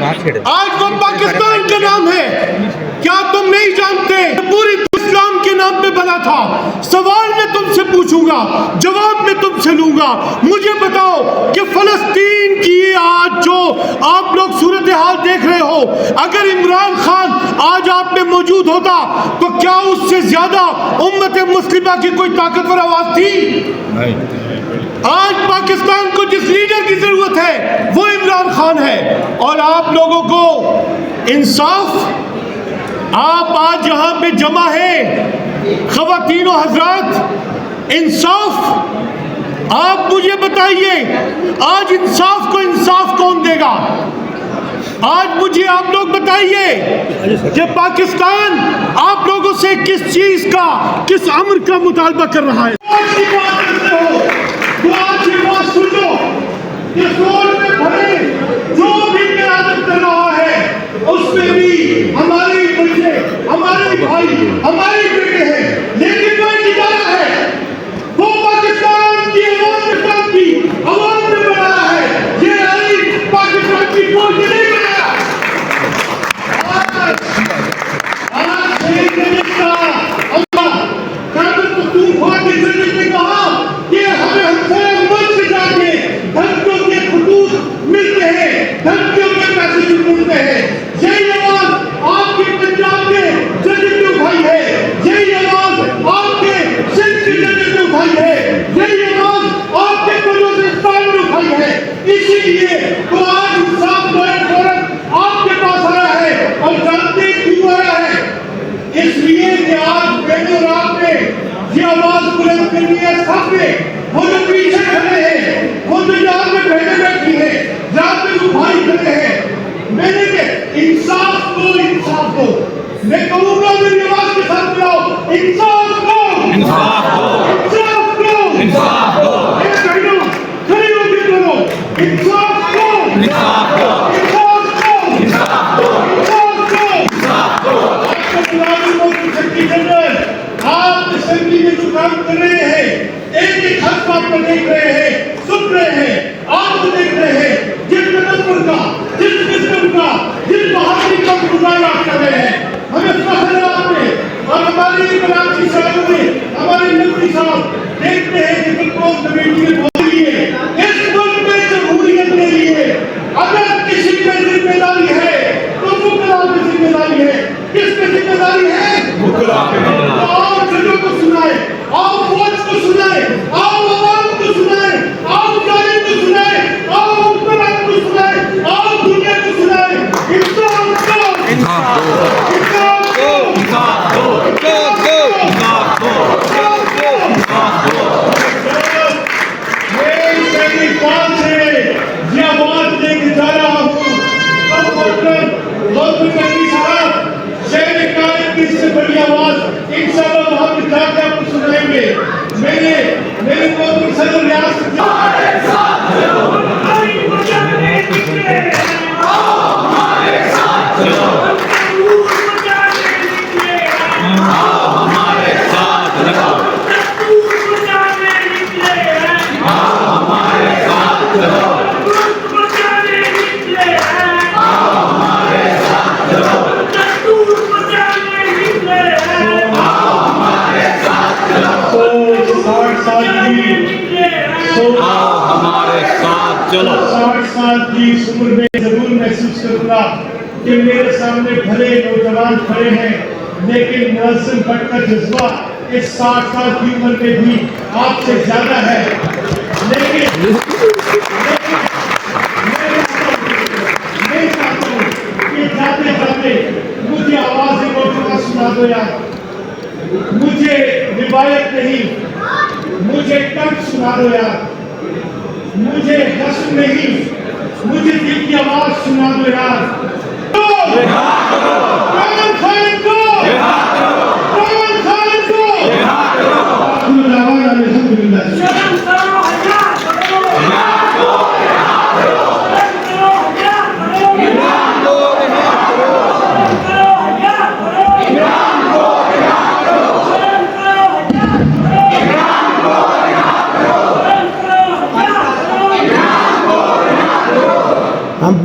आज वो पाकिस्तान का नाम है। क्या तुम नहीं जानते? पूरी इस्लाम के नाम पे बना था। सवाल मैं तुमसे पूछूंगा, जवाब मैं तुमसे लूंगा। मुझे बताओ कि फलस्तीन की आज जो आप लोग सूरत हाल देख रहे हो, अगर इमरान खान आज आप में मौजूद होता तो क्या उससे ज्यादा उम्मत मुस्लिमा की कोई ताकतवर आवाज थी? नहीं। आज पाकिस्तान को जिस लीडर की जरूरत है वो इमरान खान है। और आप लोगों को इंसाफ, आप आज यहां पे जमा है ख़वातीन और हजरात, इंसाफ आप मुझे बताइए, आज इंसाफ को इंसाफ कौन देगा? आज मुझे आप लोग बताइए कि पाकिस्तान आप लोगों से किस चीज का, किस अमर का मुतालबा कर रहा है? जो भी क़यादत कर रहा है उसमें भी हमारे बच्चे, हमारे भाई, हमारे बेटे हैं, लेकिन वो निकाला है, वो पाकिस्तान की आवाम ने बनाया है। ये अली पाकिस्तान की फौज नहीं बनाया। आज शहीद तूफान की जरूरत ने कहा कि हमें हमसे मंच से जाके धमकियों के खतूत मिलते हैं, धमकियों के मैसेज मिलते हैं। यही आवाज आपके पंजाब के जजेस ने उठाई है, यही आवाज आपके सिंध के जजेस ने उठाई है, यही आवाज आपके बलूचिस्तान ने उठाई है। इसीलिए तो आज इंसाफ फौरन आपके पास आया है। और जानते क्यों आया है? इसलिए कि आज मैंने और आपने ये आवाज बुलंद करनी है सबने। वो जो पीछे खड़े हैं, वो जो यहाँ में बहने बैठी है, रात में जो भाई खड़े हैं, मैंने इंसाफ दो, इंसाफ दो। मैं कहूँगा मेरी आवाज के साथ मिलाओ, इंसाफ दो, इंसाफ दो, इंसाफ दो, इंसाफ दो। खड़ी होकर बोलो, इंसाफ दो, इंसाफ दो, इंसाफ दो, इंसाफ दो, इंसाफ दो। आप असेंबली में जो काम कर रहे हैं, एक एक हक आपको देख रहे हैं, सुन रहे हैं, आपको देख रहे हैं, जिस नंबर का, जिस किस्म का, जिस बहादुरी का गुजारा कर रहे हैं। हमें फख्र है आप में। और हमारी कराची शहर में हमारे नकवी साहब देखते हैं कि कंट्रोल कमेटी ने बोली है इस मुल्क में जमहूरियत के लिए अगर किसी पे जिम्मेदारी है तो मुकला की जिम्मेदारी है। किसकी जिम्मेदारी है? मुकला की। आओ जजों को सुनाए, आओ फौज को सुनाए, आओ अवाम को सुनाए, आओ जालिम को सुनाए, आओ हुक्मरान को सुनाए, आओ दुनिया को सुनाए। इंसाफ दो, इंसाफ दो, इंसाफ दो, इंसाफ दो, इंसाफ दो, इंसाफ दो, इंसाफ दो। मैं इस बात से ये आवाज लेके जा रहा हूँ। अब नकवी साहब शहर कायद की इससे बड़ी आवाज इंशाअल्लाह वहां पे जाके आपको सुनाएंगे। मेरे को सदर रियासत हमारे साथ चलो, बचाने निकले, आओ हमारे साथ चलो, बचाने निकले, आओ हमारे साथ चलो, बचाने निकले, आओ हमारे साथ चलो, बचाने निकले, आओ हमारे साथ चलो, बचाने निकले, आओ हमारे साथ चलो। 60 साल की इस उम्र में जरूर महसूस करूंगा कि मेरे सामने भले नौजवान खड़े हैं, लेकिन मुअज्जम भट्ट का जज्बा इस 60 साल की उम्र में भी आपसे ज्यादा है। लेकिन मैं चाहता हूँ कि जाते जाते मुझे आवाज़ मौजूदा सुना दो यार। मुझे रिवायत नहीं, मुझे कंठ सुना दो यार। मुझे हस्न नहीं, मुझे दिल की आवाज सुना दो यार। हम